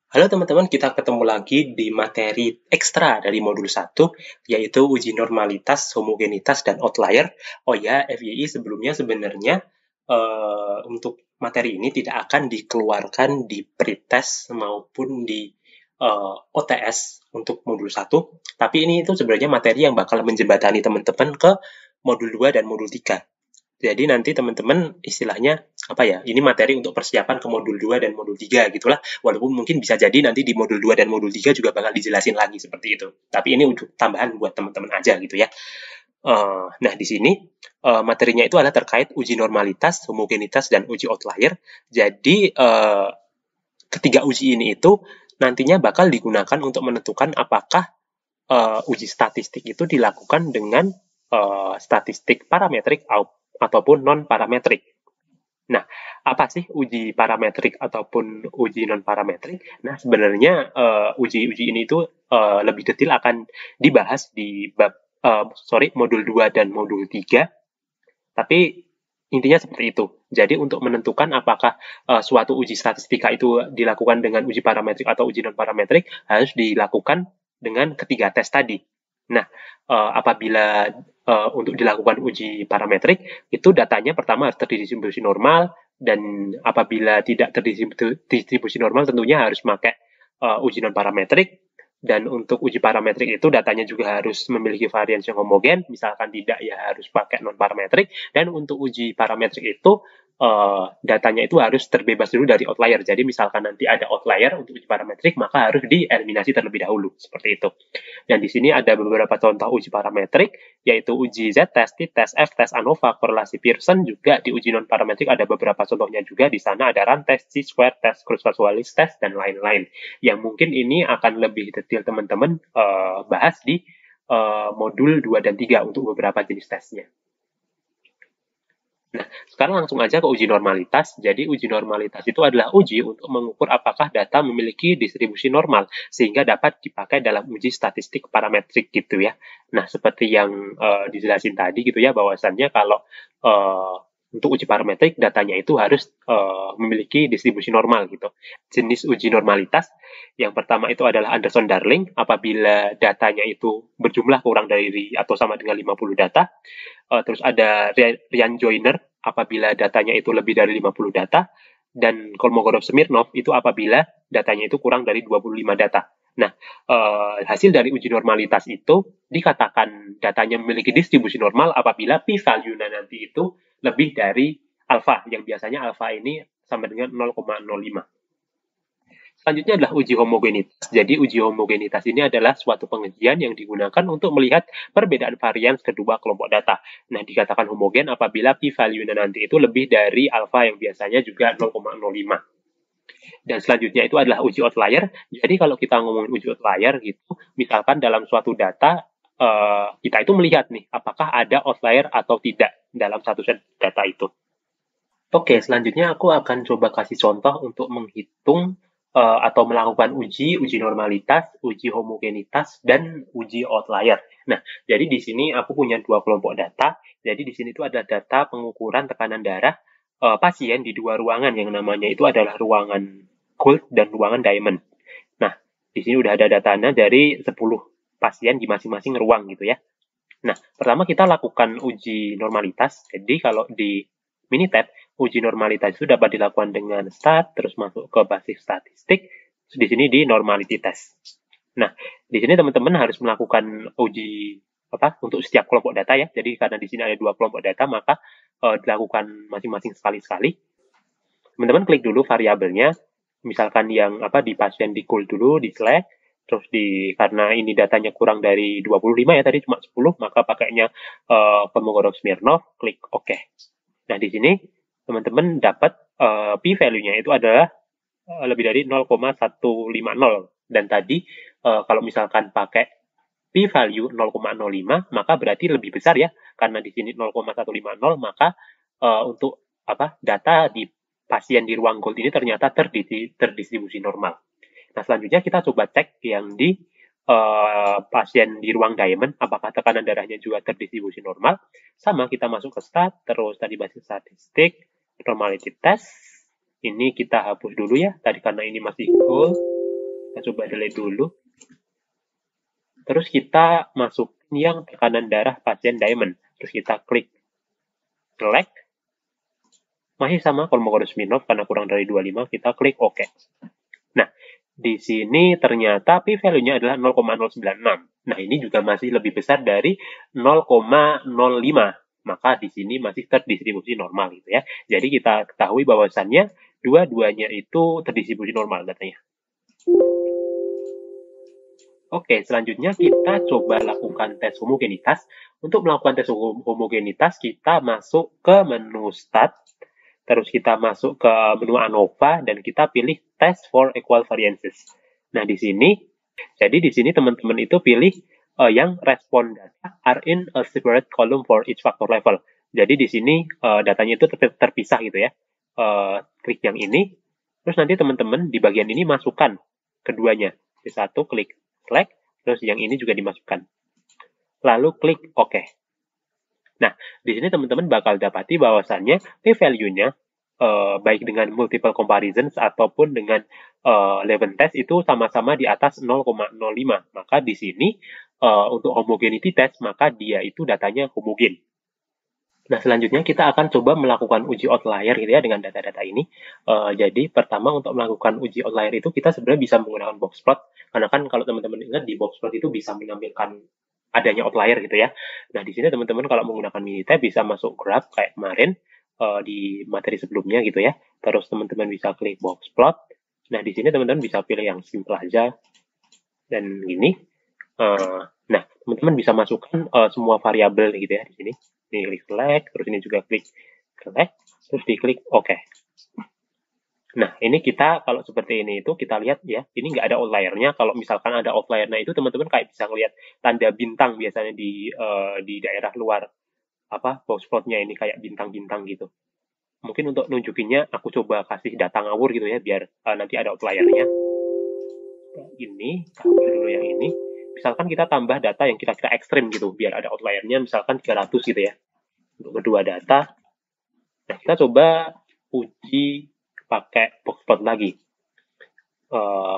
Halo teman-teman, kita ketemu lagi di materi ekstra dari modul 1, yaitu uji normalitas, homogenitas, dan outlier. Oh ya, FYI sebelumnya sebenarnya untuk materi ini tidak akan dikeluarkan di pretest maupun di OTS untuk modul 1, tapi ini itu sebenarnya materi yang bakal menjembatani teman-teman ke modul 2 dan modul 3. Jadi nanti teman-teman istilahnya apa ya? Ini materi untuk persiapan ke modul 2 dan modul 3 gitulah. Walaupun mungkin bisa jadi nanti di modul 2 dan modul 3 juga bakal dijelasin lagi seperti itu. Tapi ini untuk tambahan buat teman-teman aja gitu ya. Nah, di sini materinya itu adalah terkait uji normalitas, homogenitas, dan uji outlier. Jadi ketiga uji ini itu nantinya bakal digunakan untuk menentukan apakah uji statistik itu dilakukan dengan statistik parametrik ataupun non-parametrik. Nah, apa sih uji parametrik ataupun uji non-parametrik? Nah, sebenarnya uji-uji ini itu lebih detail akan dibahas di modul 2 dan modul 3, tapi intinya seperti itu. Jadi untuk menentukan apakah suatu uji statistika itu dilakukan dengan uji parametrik atau uji non-parametrik harus dilakukan dengan ketiga tes tadi. Nah, apabila untuk dilakukan uji parametrik, itu datanya pertama harus terdistribusi normal, dan apabila tidak terdistribusi normal tentunya harus pakai uji non-parametrik. Dan untuk uji parametrik itu datanya juga harus memiliki varians yang homogen, misalkan tidak ya harus pakai non-parametrik. Dan untuk uji parametrik itu datanya itu harus terbebas dulu dari outlier. Jadi misalkan nanti ada outlier untuk uji parametrik, maka harus dieliminasi terlebih dahulu, seperti itu. Dan di sini ada beberapa contoh uji parametrik, yaitu uji z-test, t-test, f-test, ANOVA, korelasi Pearson. Juga di uji non-parametrik ada beberapa contohnya juga. Di sana ada run test, chi-square test, cross-casualis test, dan lain-lain. Yang mungkin ini akan lebih detail teman-teman bahas di modul 2 dan 3 untuk beberapa jenis tesnya. Nah, sekarang langsung aja ke uji normalitas. Jadi uji normalitas itu adalah uji untuk mengukur apakah data memiliki distribusi normal sehingga dapat dipakai dalam uji statistik parametrik gitu ya. Nah, seperti yang dijelasin tadi gitu ya, bahwasannya kalau untuk uji parametrik datanya itu harus memiliki distribusi normal gitu. Jenis uji normalitas yang pertama itu adalah Anderson-Darling apabila datanya itu berjumlah kurang dari atau sama dengan 50 data. Terus ada Ryan Joyner apabila datanya itu lebih dari 50 data, dan Kolmogorov-Smirnov itu apabila datanya itu kurang dari 25 data. Nah, hasil dari uji normalitas itu dikatakan datanya memiliki distribusi normal apabila p-value-nya nanti itu lebih dari alfa, yang biasanya alfa ini sama dengan 0,05. Selanjutnya adalah uji homogenitas. Jadi uji homogenitas ini adalah suatu pengujian yang digunakan untuk melihat perbedaan varians kedua kelompok data. Nah, dikatakan homogen apabila p-value-nya nanti itu lebih dari alfa yang biasanya juga 0,05. Dan selanjutnya itu adalah uji outlier. Jadi kalau kita ngomongin uji outlier gitu, misalkan dalam suatu data kita itu melihat nih apakah ada outlier atau tidak dalam satu set data itu. Oke, selanjutnya aku akan coba kasih contoh untuk menghitung atau melakukan uji normalitas, uji homogenitas, dan uji outlier. Nah, jadi di sini aku punya dua kelompok data. Jadi di sini itu ada data pengukuran tekanan darah pasien di dua ruangan yang namanya itu adalah ruangan gold dan ruangan diamond. Nah, di sini udah ada datanya dari 10 pasien di masing-masing ruang gitu ya. Nah, pertama kita lakukan uji normalitas. Jadi kalau di Minitab, uji normalitas itu dapat dilakukan dengan start, terus masuk ke basis statistik, di sini di normality test. Nah, di sini teman-teman harus melakukan uji untuk setiap kelompok data ya. Jadi karena di sini ada dua kelompok data, maka dilakukan masing-masing sekali-sekali. Teman-teman klik dulu variabelnya, misalkan yang di pasien di goal dulu, di select, terus karena ini datanya kurang dari 25 ya, tadi cuma 10, maka pakainya Kolmogorov-Smirnov, klik OK. Nah, di sini teman-teman dapat p-value-nya itu adalah lebih dari 0,150. Dan tadi kalau misalkan pakai p-value 0,05, maka berarti lebih besar ya, karena di sini 0,150, maka untuk data di pasien di ruang gold ini ternyata terdistribusi normal. Nah, selanjutnya kita coba cek yang di pasien di ruang diamond, apakah tekanan darahnya juga terdistribusi normal. Sama, kita masuk ke stat, terus tadi basis statistik, normality test. Ini kita hapus dulu ya, tadi karena ini masih gold. Kita coba delete dulu. Terus kita masukin yang tekanan darah pasien Diamond. Terus kita klik select. Masih sama Kolmogorov Smirnov karena kurang dari 25, kita klik OK. Nah, di sini ternyata p-value-nya adalah 0,096. Nah, ini juga masih lebih besar dari 0,05. Maka di sini masih terdistribusi normal gitu ya. Jadi kita ketahui bahwasannya dua-duanya itu terdistribusi normal datanya. Oke, selanjutnya kita coba lakukan tes homogenitas. Untuk melakukan tes homogenitas, kita masuk ke menu Start, terus kita masuk ke menu ANOVA, dan kita pilih Test for Equal Variances. Nah, di sini teman-teman itu pilih yang respon data are in a separate column for each factor level. Jadi di sini datanya itu terpisah gitu ya. Klik yang ini, terus nanti teman-teman di bagian ini masukkan keduanya. Di satu klik select, terus yang ini juga dimasukkan. Lalu klik OK. Nah, di sini teman-teman bakal dapati bahwasannya p-value-nya baik dengan multiple comparisons ataupun dengan Levin test itu sama-sama di atas 0,05. Maka di sini untuk homogeneity test, maka dia itu datanya homogen. Nah, selanjutnya kita akan coba melakukan uji outlier gitu ya dengan data-data ini. Jadi pertama untuk melakukan uji outlier itu kita sebenarnya bisa menggunakan box plot. Karena kan kalau teman-teman ingat di box plot itu bisa menampilkan adanya outlier gitu ya. Nah, di sini teman-teman kalau menggunakan Minitab bisa masuk graph kayak kemarin di materi sebelumnya gitu ya. Terus teman-teman bisa klik box plot. Nah, di sini teman-teman bisa pilih yang simple aja. Dan gini. Nah, teman-teman bisa masukkan semua variabel gitu ya di sini. Ini klik select, terus ini juga klik select, terus diklik OK. Nah, ini kita kalau seperti ini itu kita lihat ya, ini nggak ada outliernya. Kalau misalkan ada outliernya itu teman-teman kayak bisa ngelihat tanda bintang biasanya di daerah luar apa box plotnya ini kayak bintang-bintang gitu. Mungkin untuk nunjukinnya aku coba kasih data ngawur gitu ya biar nanti ada outliernya. Ini, hapus dulu yang ini. Misalkan kita tambah data yang kira-kira ekstrim gitu, biar ada outliernya misalkan 300 gitu ya. Untuk kedua data. Nah, kita coba uji pakai box plot lagi.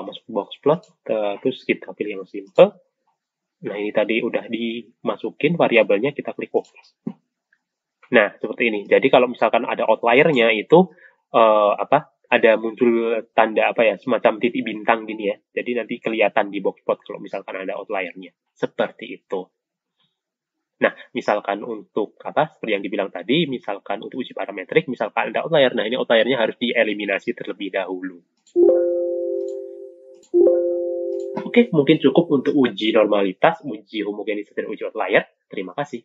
Masuk box plot, terus kita pilih yang simple. Nah, ini tadi udah dimasukin variabelnya, kita klik OK. Nah, seperti ini. Jadi kalau misalkan ada outliernya itu ada muncul tanda apa ya, semacam titik bintang gini ya. Jadi nanti kelihatan di box plot kalau misalkan ada outliernya. Seperti itu. Nah, misalkan untuk seperti yang dibilang tadi, misalkan untuk uji parametrik, misalkan ada outlier, nah ini outliernya harus dieliminasi terlebih dahulu. Oke, mungkin cukup untuk uji normalitas, uji homogenitas, dan uji outlier. Terima kasih.